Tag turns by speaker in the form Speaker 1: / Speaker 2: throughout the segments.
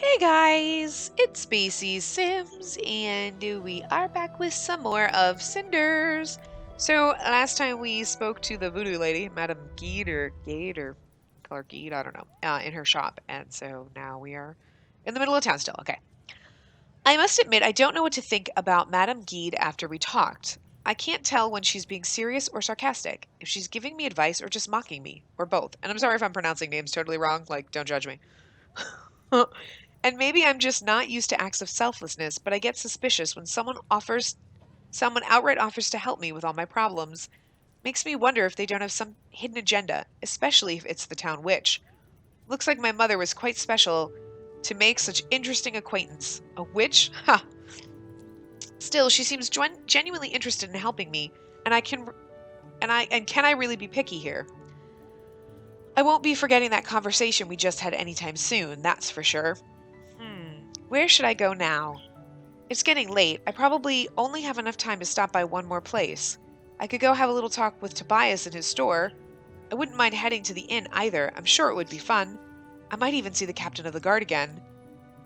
Speaker 1: Hey guys, it's Spacey Sims, and we are back with some more of Cinders. So last time we spoke to the voodoo lady, Madame Gade or Color Gade, I don't know, in her shop, and so now we are in the middle of town still. Okay. I must admit, I don't know what to think about Madame Gade after we talked. I can't tell when she's being serious or sarcastic, if she's giving me advice or just mocking me, or both. And I'm sorry if I'm pronouncing names totally wrong, like, don't judge me. And maybe I'm just not used to acts of selflessness, but I get suspicious when someone outright offers to help me with all my problems. Makes me wonder if they don't have some hidden agenda, especially if it's the town witch. Looks like my mother was quite special to make such interesting acquaintance. A witch? Ha! Still, she seems genuinely interested in helping me, and can I really be picky here? I won't be forgetting that conversation we just had anytime soon, that's for sure. Where should I go now? It's getting late. I probably only have enough time to stop by one more place. I could go have a little talk with Tobias in his store. I wouldn't mind heading to the inn either. I'm sure it would be fun. I might even see the captain of the guard again.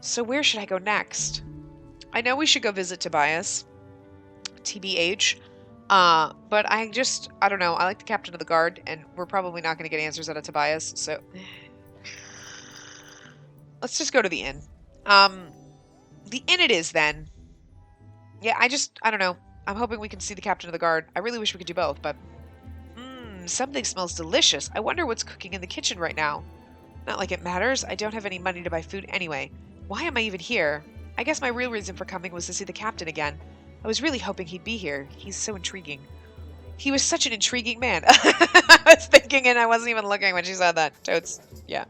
Speaker 1: So where should I go next? I know we should go visit Tobias. TBH. But I don't know. I like the captain of the guard, and we're probably not going to get answers out of Tobias, so let's just go to the inn. The inn it is then. Yeah, I don't know. I'm hoping we can see the captain of the guard. I really wish we could do both, but something smells delicious. I wonder what's cooking in the kitchen right now. Not like it matters. I don't have any money to buy food anyway. Why am I even here? I guess my real reason for coming was to see the captain again. I was really hoping he'd be here. He's so intriguing. He was such an intriguing man. I was thinking and I wasn't even looking when she said that. Totes. Yeah.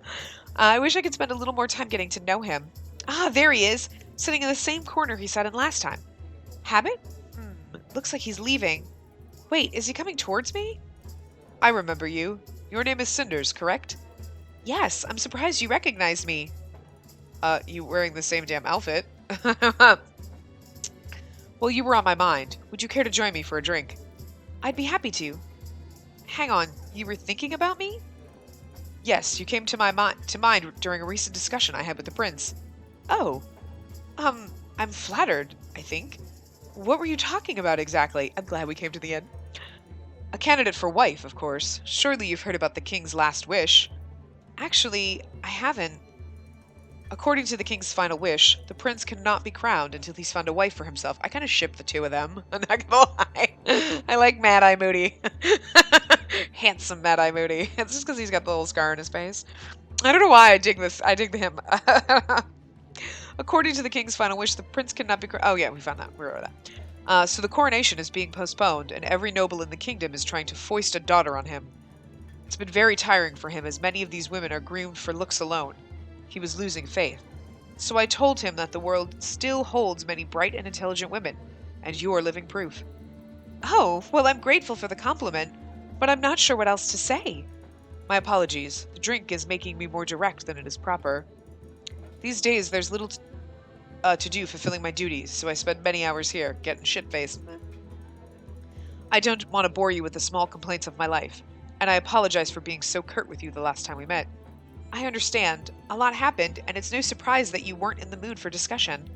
Speaker 1: I wish I could spend a little more time getting to know him. Ah, there he is, sitting in the same corner he sat in last time. Habit? Looks like he's leaving. Wait, is he coming towards me? I remember you. Your name is Cinders, correct? Yes, I'm surprised you recognized me. You wearing the same damn outfit. Well, you were on my mind. Would you care to join me for a drink? I'd be happy to. Hang on, you were thinking about me? Yes, you came to mind during a recent discussion I had with the prince. Oh, I'm flattered, I think. What were you talking about exactly? I'm glad we came to the end. A candidate for wife, of course. Surely you've heard about the king's last wish. Actually, I haven't. According to the king's final wish, the prince cannot be crowned until he's found a wife for himself. I kind of ship the two of them. I'm not gonna lie. I like Mad Eye Moody. Handsome Mad Eye Moody. It's just because he's got the little scar on his face. I don't know why I dig this. I dig him. According to the king's final wish, the prince cannot be crowned. Oh yeah, we found that. We wrote that. So the coronation is being postponed, and every noble in the kingdom is trying to foist a daughter on him. It's been very tiring for him, as many of these women are groomed for looks alone. He was losing faith. So I told him that the world still holds many bright and intelligent women, and you're living proof. Oh, well, I'm grateful for the compliment, but I'm not sure what else to say. My apologies. The drink is making me more direct than it is proper. These days, there's little to do fulfilling my duties, so I spend many hours here, getting shit-faced. I don't want to bore you with the small complaints of my life, and I apologize for being so curt with you the last time we met. I understand. A lot happened, and it's no surprise that you weren't in the mood for discussion.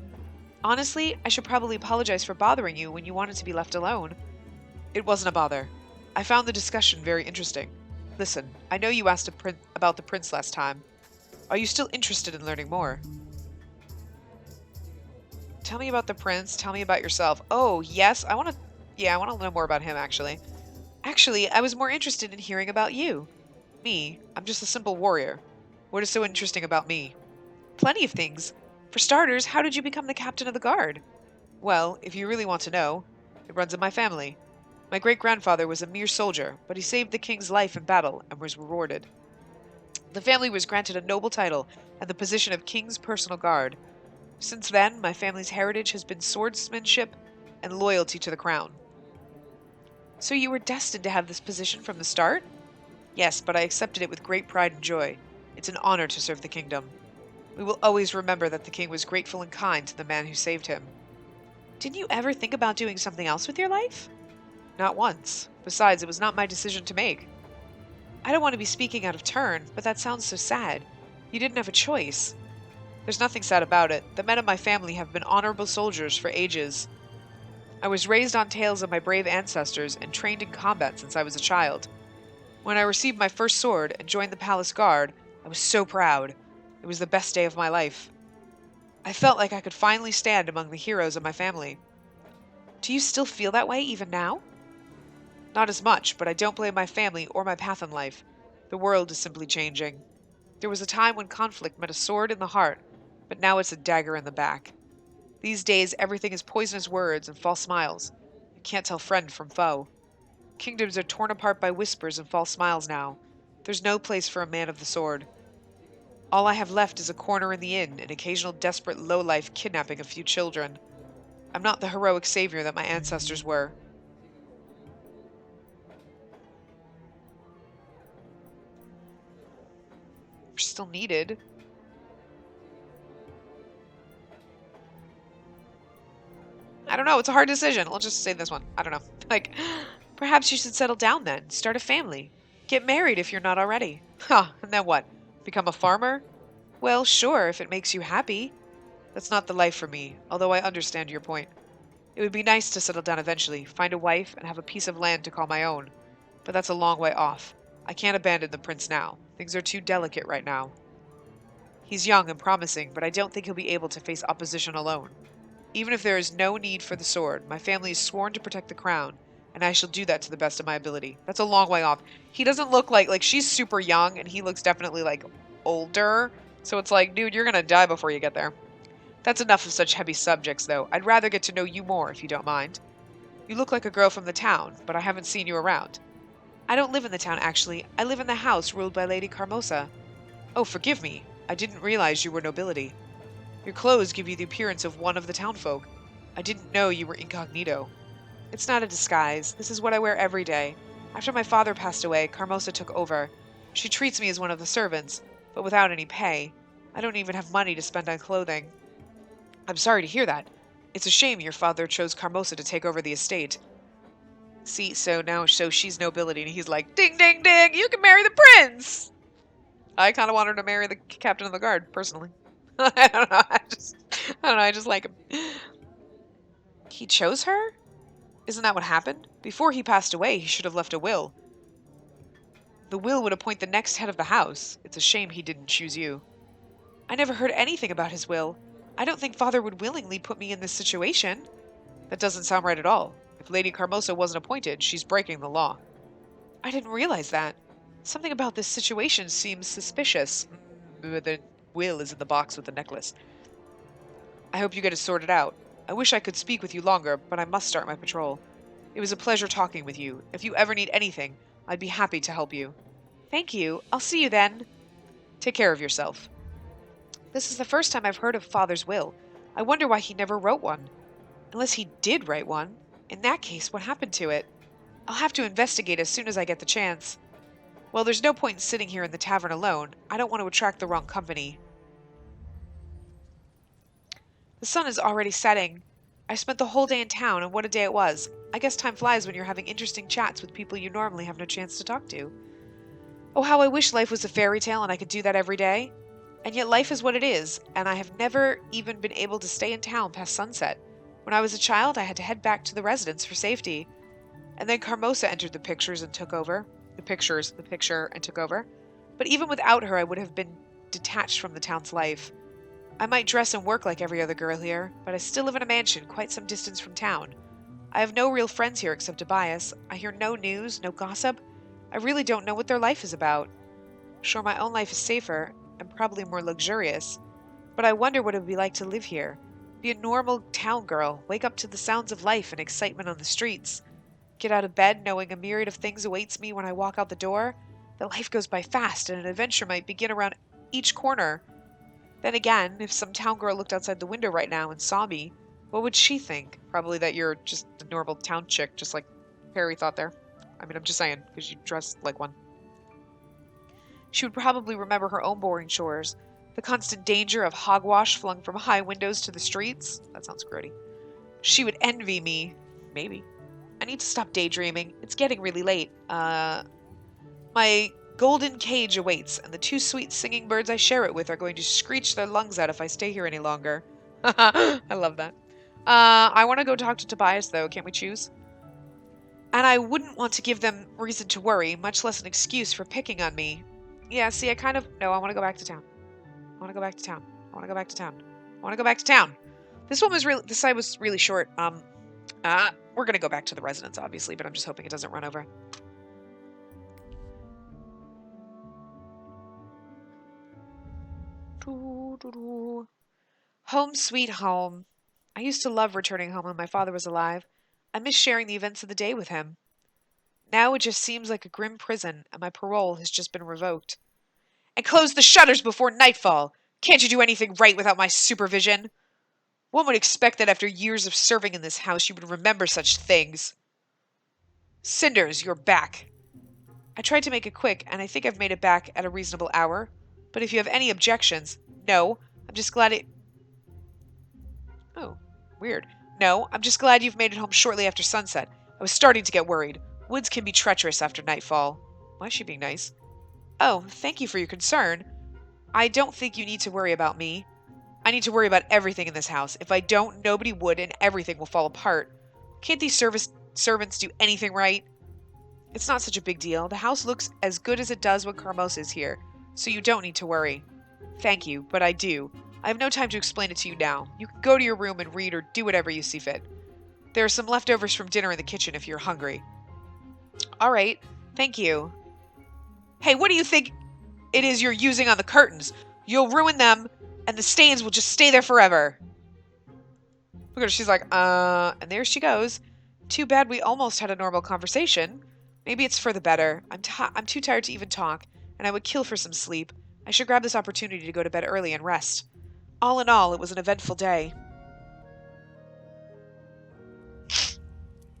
Speaker 1: Honestly, I should probably apologize for bothering you when you wanted to be left alone. It wasn't a bother. I found the discussion very interesting. Listen, I know you asked about the prince last time. Are you still interested in learning more? Tell me about the prince. Tell me about yourself. Oh, yes. I want to know more about him, actually. Actually, I was more interested in hearing about you. Me? I'm just a simple warrior. What is so interesting about me? Plenty of things. For starters, how did you become the captain of the guard? Well, if you really want to know, it runs in my family. My great-grandfather was a mere soldier, but he saved the king's life in battle and was rewarded. The family was granted a noble title and the position of king's personal guard. Since then, my family's heritage has been swordsmanship and loyalty to the crown. So you were destined to have this position from the start? Yes, but I accepted it with great pride and joy. It's an honor to serve the kingdom. We will always remember that the king was grateful and kind to the man who saved him. Didn't you ever think about doing something else with your life? Not once. Besides, it was not my decision to make. I don't want to be speaking out of turn, but that sounds so sad. You didn't have a choice. There's nothing sad about it. The men of my family have been honorable soldiers for ages. I was raised on tales of my brave ancestors and trained in combat since I was a child. When I received my first sword and joined the palace guard, I was so proud. It was the best day of my life. I felt like I could finally stand among the heroes of my family. Do you still feel that way even now? Not as much, but I don't blame my family or my path in life. The world is simply changing. There was a time when conflict meant a sword in the heart, but now it's a dagger in the back. These days, everything is poisonous words and false smiles. You can't tell friend from foe. Kingdoms are torn apart by whispers and false smiles now. There's no place for a man of the sword. All I have left is a corner in the inn, an occasional desperate lowlife kidnapping a few children. I'm not the heroic savior that my ancestors were. We're still needed. I don't know, it's a hard decision. I'll just say this one. I don't know. Perhaps you should settle down then. Start a family. Get married if you're not already. Huh, and then what? Become a farmer? Well, sure, if it makes you happy. That's not the life for me, although I understand your point. It would be nice to settle down eventually, find a wife, and have a piece of land to call my own. But that's a long way off. I can't abandon the prince now. Things are too delicate right now. He's young and promising, but I don't think he'll be able to face opposition alone. Even if there is no need for the sword, my family is sworn to protect the crown, and I shall do that to the best of my ability. That's a long way off. He doesn't look like she's super young, and he looks definitely older. So it's like, dude, you're gonna die before you get there. That's enough of such heavy subjects, though. I'd rather get to know you more, if you don't mind. You look like a girl from the town, but I haven't seen you around. I don't live in the town, actually. I live in the house ruled by Lady Carmosa. Oh, forgive me. I didn't realize you were nobility. Your clothes give you the appearance of one of the townfolk. I didn't know you were incognito. It's not a disguise. This is what I wear every day. After my father passed away, Carmosa took over. She treats me as one of the servants, but without any pay. I don't even have money to spend on clothing. I'm sorry to hear that. It's a shame your father chose Carmosa to take over the estate. See, so she's nobility, and he's like, ding, ding, ding, you can marry the prince! I kind of want her to marry the captain of the guard, personally. I don't know, I just like him. He chose her? Isn't that what happened? Before he passed away, he should have left a will. The will would appoint the next head of the house. It's a shame he didn't choose you. I never heard anything about his will. I don't think Father would willingly put me in this situation. That doesn't sound right at all. If Lady Carmosa wasn't appointed, she's breaking the law. I didn't realize that. Something about this situation seems suspicious. The will is in the box with the necklace. I hope you get it sorted out. I wish I could speak with you longer, but I must start my patrol. It was a pleasure talking with you. If you ever need anything, I'd be happy to help you. Thank you. I'll see you then. Take care of yourself. This is the first time I've heard of Father's will. I wonder why he never wrote one. Unless he did write one. In that case, what happened to it? I'll have to investigate as soon as I get the chance. Well, there's no point in sitting here in the tavern alone. I don't want to attract the wrong company. The sun is already setting. I spent the whole day in town, and what a day it was. I guess time flies when you're having interesting chats with people you normally have no chance to talk to. Oh, how I wish life was a fairy tale and I could do that every day. And yet life is what it is, and I have never even been able to stay in town past sunset. When I was a child, I had to head back to the residence for safety. And then Carmosa entered the picture and took over. But even without her, I would have been detached from the town's life. I might dress and work like every other girl here, but I still live in a mansion quite some distance from town. I have no real friends here except Tobias. I hear no news, no gossip. I really don't know what their life is about. Sure, my own life is safer, and probably more luxurious, but I wonder what it would be like to live here. Be a normal town girl, wake up to the sounds of life and excitement on the streets. Get out of bed knowing a myriad of things awaits me when I walk out the door. The life goes by fast, and an adventure might begin around each corner. Then again, if some town girl looked outside the window right now and saw me, what would she think? Probably that you're just a normal town chick, just like Perry thought there. I mean, I'm just saying, because you dress like one. She would probably remember her own boring chores. The constant danger of hogwash flung from high windows to the streets. That sounds grody. She would envy me. Maybe. I need to stop daydreaming. It's getting really late. My golden cage awaits, and the two sweet singing birds I share it with are going to screech their lungs out if I stay here any longer. I love that. I want to go talk to Tobias, though. Can't we choose? And I wouldn't want to give them reason to worry, much less an excuse for picking on me. Yeah, see, No, I want to go back to town. I want to go back to town. I want to go back to town. I want to go back to town. This side was really short. We're going to go back to the residence, obviously, but I'm just hoping it doesn't run over. Home sweet home. I used to love returning home when my father was alive. I miss sharing the events of the day with him. Now it just seems like a grim prison, and my parole has just been revoked. And close the shutters before nightfall! Can't you do anything right without my supervision? One would expect that after years of serving in this house you would remember such things. Cinders, you're back. I tried to make it quick, and I think I've made it back at a reasonable hour. But if you have any objections... No, I'm just glad it... Oh, weird. No, I'm just glad you've made it home shortly after sunset. I was starting to get worried. Woods can be treacherous after nightfall. Why is she being nice? Oh, thank you for your concern. I don't think you need to worry about me. I need to worry about everything in this house. If I don't, nobody would, and everything will fall apart. Can't these servants do anything right? It's not such a big deal. The house looks as good as it does when Carmos is here, so you don't need to worry. Thank you, but I do. I have no time to explain it to you now. You can go to your room and read or do whatever you see fit. There are some leftovers from dinner in the kitchen if you're hungry. All right, thank you. Hey, what do you think it is you're using on the curtains? You'll ruin them, and the stains will just stay there forever. Look at her, she's like, and there she goes. Too bad we almost had a normal conversation. Maybe it's for the better. I'm too tired to even talk, and I would kill for some sleep. I should grab this opportunity to go to bed early and rest. All in all, it was an eventful day.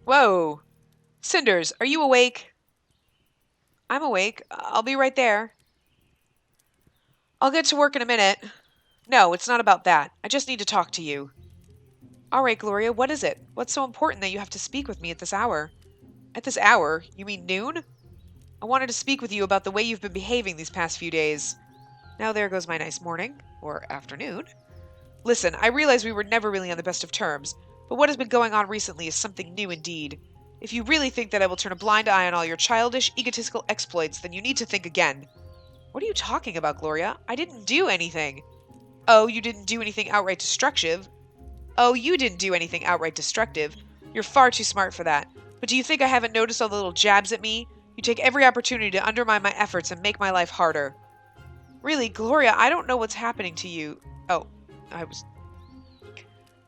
Speaker 1: Whoa. Cinders, are you awake? I'm awake. I'll be right there. I'll get to work in a minute. No, it's not about that. I just need to talk to you. All right, Gloria, what is it? What's so important that you have to speak with me at this hour? At this hour? You mean noon? I wanted to speak with you about the way you've been behaving these past few days. Now there goes my nice morning. Or afternoon. Listen, I realize we were never really on the best of terms, but what has been going on recently is something new indeed. If you really think that I will turn a blind eye on all your childish, egotistical exploits, then you need to think again. What are you talking about, Gloria? I didn't do anything. Oh, you didn't do anything outright destructive? Oh, you didn't do anything outright destructive. You're far too smart for that. But do you think I haven't noticed all the little jabs at me? You take every opportunity to undermine my efforts and make my life harder. Really, Gloria, I don't know what's happening to you. Oh,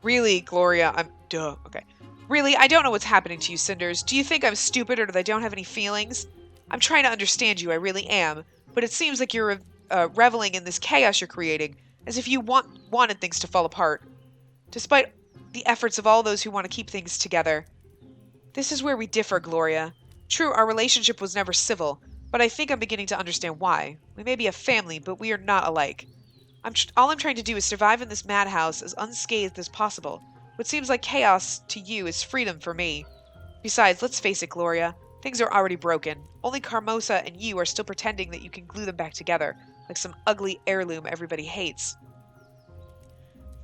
Speaker 1: Really, Gloria, Okay. Really, I don't know what's happening to you, Cinders. Do you think I'm stupid or that I don't have any feelings? I'm trying to understand you, I really am. But it seems like you're reveling in this chaos you're creating, as if you wanted things to fall apart. Despite the efforts of all those who want to keep things together. This is where we differ, Gloria. True, our relationship was never civil, but I think I'm beginning to understand why. We may be a family, but we are not alike. All I'm trying to do is survive in this madhouse as unscathed as possible. What seems like chaos to you is freedom for me. Besides, let's face it, Gloria. Things are already broken. Only Carmosa and you are still pretending that you can glue them back together, like some ugly heirloom everybody hates.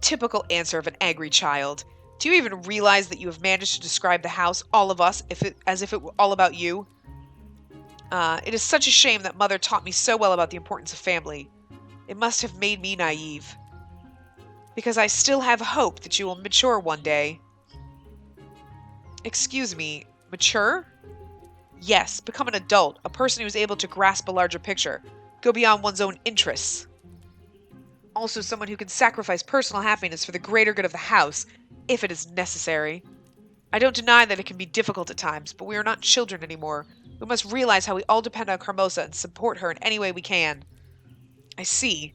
Speaker 1: Typical answer of an angry child. Do you even realize that you have managed to describe the house, all of us, as if it were all about you? It is such a shame that Mother taught me so well about the importance of family. It must have made me naive. Because I still have hope that you will mature one day. Excuse me, mature? Yes, become an adult, a person who is able to grasp a larger picture, go beyond one's own interests. Also someone who can sacrifice personal happiness for the greater good of the house, if it is necessary. I don't deny that it can be difficult at times, but we are not children anymore. We must realize how we all depend on Carmosa and support her in any way we can. I see.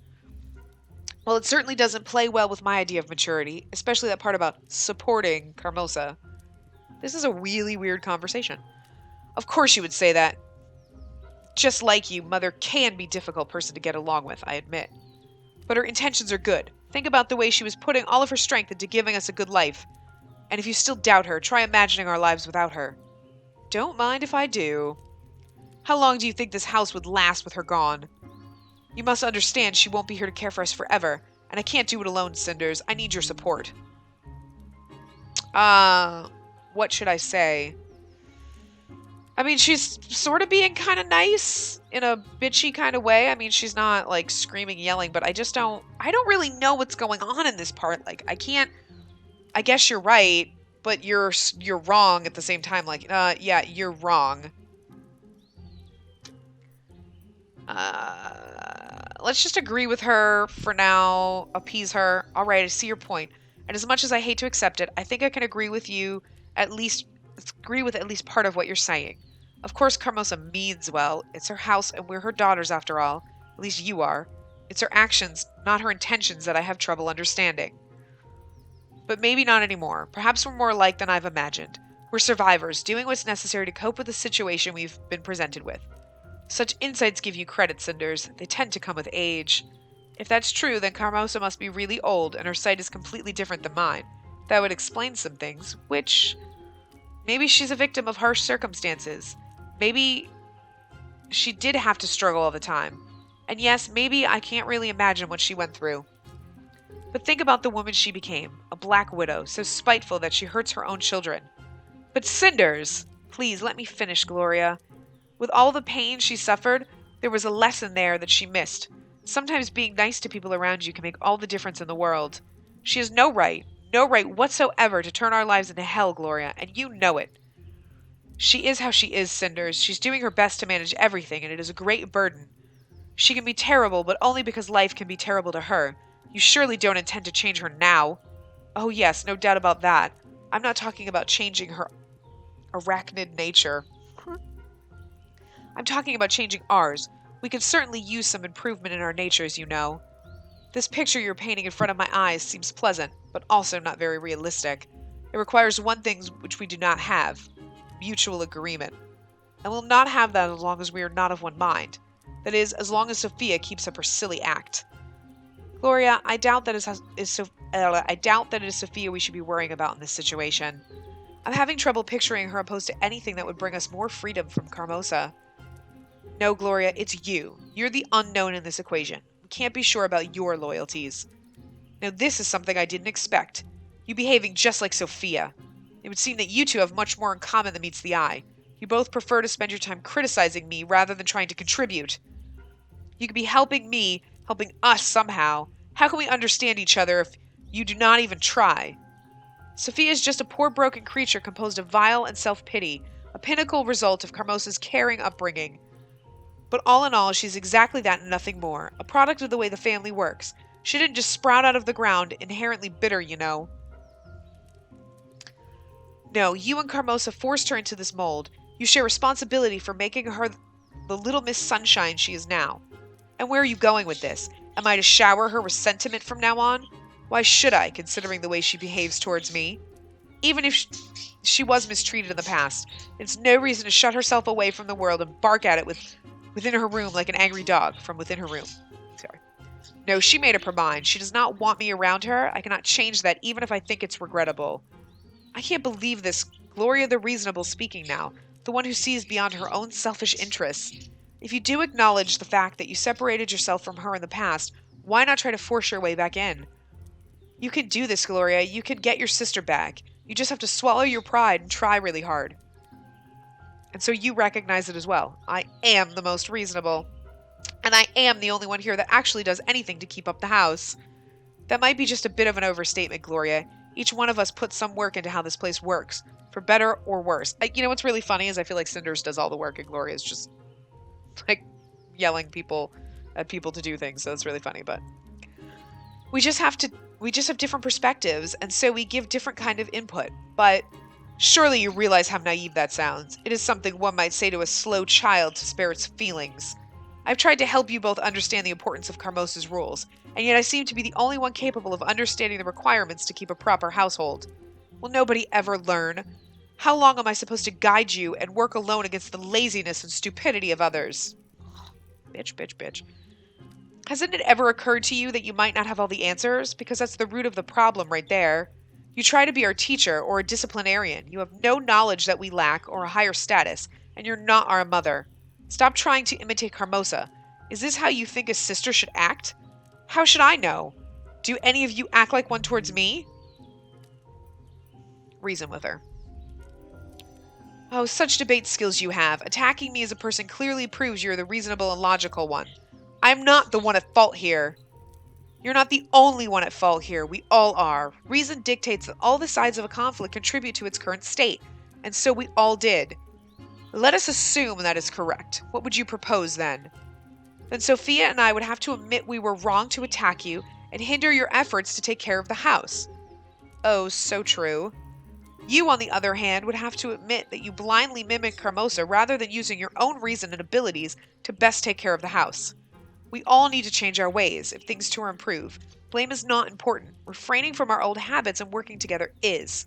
Speaker 1: Well, it certainly doesn't play well with my idea of maturity, especially that part about supporting Carmosa. This is a really weird conversation. Of course you would say that. Just like you, Mother can be a difficult person to get along with, I admit. But her intentions are good. Think about the way she was putting all of her strength into giving us a good life. And if you still doubt her, try imagining our lives without her. Don't mind if I do. How long do you think this house would last with her gone? You must understand she won't be here to care for us forever, and I can't do it alone, Cinders. I need your support. What should I say? I mean, she's sort of being kind of nice in a bitchy kind of way. I mean, she's not like screaming, yelling, but I don't really know what's going on in this part. Like, I guess you're right, but you're wrong at the same time. Like, yeah, you're wrong. Let's just agree with her for now, appease her. All right, I see your point. And as much as I hate to accept it, I think I can agree with at least part of what you're saying. Of course, Carmosa means well. It's her house, and we're her daughters after all. At least you are. It's her actions, not her intentions, that I have trouble understanding. But maybe not anymore. Perhaps we're more alike than I've imagined. We're survivors, doing what's necessary to cope with the situation we've been presented with. Such insights give you credit, Cinders. They tend to come with age. If that's true, then Carmosa must be really old, and her sight is completely different than mine. That would explain some things, which... Maybe she's a victim of harsh circumstances. Maybe she did have to struggle all the time. And yes, maybe I can't really imagine what she went through. But think about the woman she became, a black widow, so spiteful that she hurts her own children. But Cinders! Please, let me finish, Gloria. With all the pain she suffered, there was a lesson there that she missed. Sometimes being nice to people around you can make all the difference in the world. She has no right whatsoever to turn our lives into hell, Gloria, and you know it. She is how she is, Cinders. She's doing her best to manage everything, and it is a great burden. She can be terrible, but only because life can be terrible to her. You surely don't intend to change her now. Oh yes, no doubt about that. I'm not talking about changing her arachnid nature. I'm talking about changing ours. We could certainly use some improvement in our natures, you know. This picture you're painting in front of my eyes seems pleasant, but also not very realistic. It requires one thing which we do not have: mutual agreement. And we'll not have that as long as we are not of one mind. That is, as long as Sophia keeps up her silly act. Gloria, I doubt that it is Sophia we should be worrying about in this situation. I'm having trouble picturing her opposed to anything that would bring us more freedom from Carmosa. No, Gloria, it's you. You're the unknown in this equation. We can't be sure about your loyalties. Now this is something I didn't expect. You behaving just like Sophia. It would seem that you two have much more in common than meets the eye. You both prefer to spend your time criticizing me rather than trying to contribute. You could be helping us somehow. How can we understand each other if you do not even try? Sophia is just a poor broken creature composed of vile and self-pity, a pinnacle result of Carmosa's caring upbringing. But all in all, she's exactly that and nothing more, a product of the way the family works. She didn't just sprout out of the ground, inherently bitter, you know. No, you and Carmosa forced her into this mold. You share responsibility for making her the little Miss Sunshine she is now. And where are you going with this? Am I to shower her with sentiment from now on? Why should I, considering the way she behaves towards me? Even if she was mistreated in the past, it's no reason to shut herself away from the world and bark at it within her room like an angry dog from within her room. Sorry. No, she made up her mind. She does not want me around her. I cannot change that, even if I think it's regrettable. I can't believe this. Gloria the reasonable speaking now, the one who sees beyond her own selfish interests. If you do acknowledge the fact that you separated yourself from her in the past, why not try to force your way back in? You can do this, Gloria. You can get your sister back. You just have to swallow your pride and try really hard. And so you recognize it as well. I am the most reasonable. And I am the only one here that actually does anything to keep up the house. That might be just a bit of an overstatement, Gloria. Each one of us puts some work into how this place works, for better or worse. You know what's really funny is I feel like Cinders does all the work and Gloria's just like yelling at people to do things. So it's really funny, but we just have different perspectives, and so we give different kind of input. But surely you realize how naive that sounds. It is something one might say to a slow child to spare its feelings. I've tried to help you both understand the importance of Carmosa's rules, and yet I seem to be the only one capable of understanding the requirements to keep a proper household. Will nobody ever learn? How long am I supposed to guide you and work alone against the laziness and stupidity of others? Bitch, bitch, bitch. Hasn't it ever occurred to you that you might not have all the answers? Because that's the root of the problem right there. You try to be our teacher or a disciplinarian. You have no knowledge that we lack or a higher status, and you're not our mother. Stop trying to imitate Carmosa. Is this how you think a sister should act? How should I know? Do any of you act like one towards me? Reason with her. Oh, such debate skills you have. Attacking me as a person clearly proves you're the reasonable and logical one. I'm not the one at fault here. You're not the only one at fault here. We all are. Reason dictates that all the sides of a conflict contribute to its current state, and so we all did. Let us assume that is correct. What would you propose then? Then Sophia and I would have to admit we were wrong to attack you and hinder your efforts to take care of the house. Oh, so true. You, on the other hand, would have to admit that you blindly mimicked Carmosa rather than using your own reason and abilities to best take care of the house. We all need to change our ways if things to improve. Blame is not important. Refraining from our old habits and working together is.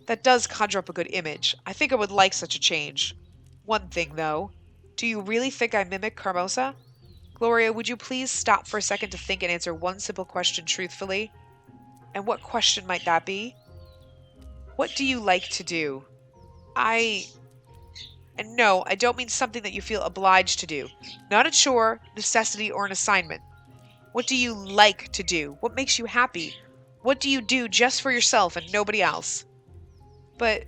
Speaker 1: That does conjure up a good image. I think I would like such a change. One thing, though. Do you really think I mimic Carmosa? Gloria, would you please stop for a second to think and answer one simple question truthfully? And what question might that be? What do you like to do? And no, I don't mean something that you feel obliged to do. Not a chore, necessity, or an assignment. What do you like to do? What makes you happy? What do you do just for yourself and nobody else? But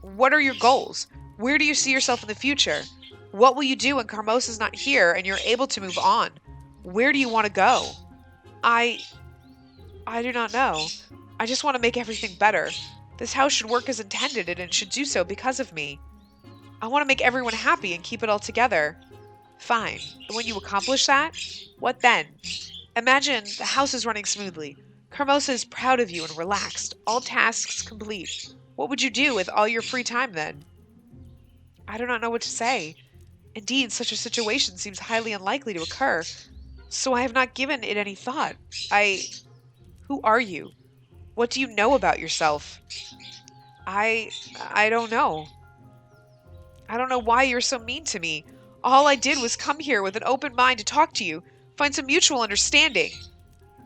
Speaker 1: what are your goals? Where do you see yourself in the future? What will you do when Carmosa's not here and you're able to move on? Where do you want to go? I do not know. I just want to make everything better. This house should work as intended and it should do so because of me. I want to make everyone happy and keep it all together. Fine. And when you accomplish that, what then? Imagine the house is running smoothly. Carmosa is proud of you and relaxed. All tasks complete. What would you do with all your free time then? I do not know what to say. Indeed, such a situation seems highly unlikely to occur, so I have not given it any thought. Who are you? What do you know about yourself? I don't know. I don't know why you're so mean to me. All I did was come here with an open mind to talk to you, find some mutual understanding.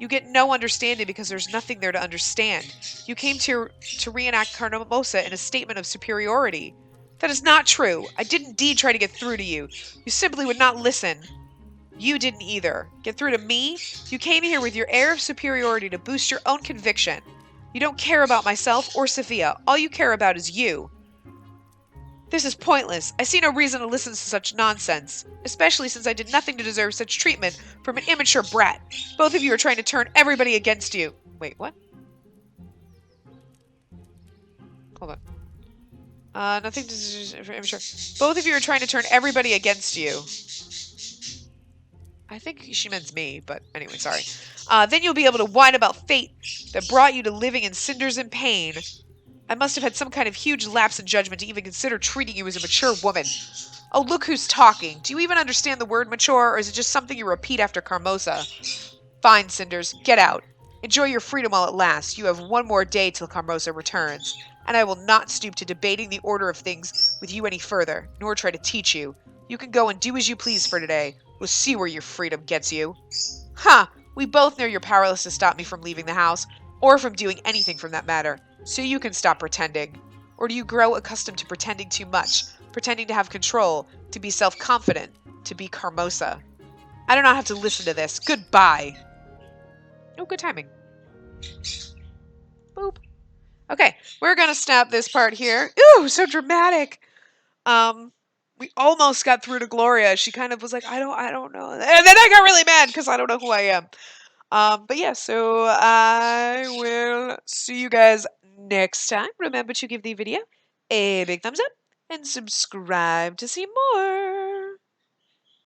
Speaker 1: You get no understanding because there's nothing there to understand. You came to reenact Carnomosa in a statement of superiority. That is not true. I did indeed try to get through to you. You simply would not listen. You didn't either. Get through to me? You came here with your air of superiority to boost your own conviction. You don't care about myself or Sophia. All you care about is you. This is pointless. I see no reason to listen to such nonsense, especially since I did nothing to deserve such treatment from an immature brat. Both of you are trying to turn everybody against you. Wait, what? Hold on. Nothing to immature. Both of you are trying to turn everybody against you. I think she meant me, but anyway, sorry. Then you'll be able to whine about fate that brought you to living in cinders and pain. I must have had some kind of huge lapse in judgment to even consider treating you as a mature woman. Oh, look who's talking. Do you even understand the word mature, or is it just something you repeat after Carmosa? Fine, Cinders. Get out. Enjoy your freedom while it lasts. You have one more day till Carmosa returns, and I will not stoop to debating the order of things with you any further, nor try to teach you. You can go and do as you please for today. We'll see where your freedom gets you. Ha! We both know you're powerless to stop me from leaving the house, or from doing anything from that matter. So you can stop pretending. Or do you grow accustomed to pretending too much, pretending to have control, to be self-confident, to be Carmosa? I do not have to listen to this. Goodbye. Oh, good timing. Boop. Okay, we're gonna snap this part here. Ooh, so dramatic. We almost got through to Gloria. She kind of was like, I don't know. And then I got really mad because I don't know who I am. But yeah, so I will see you guys next time. Remember to give the video a big thumbs up and subscribe to see more.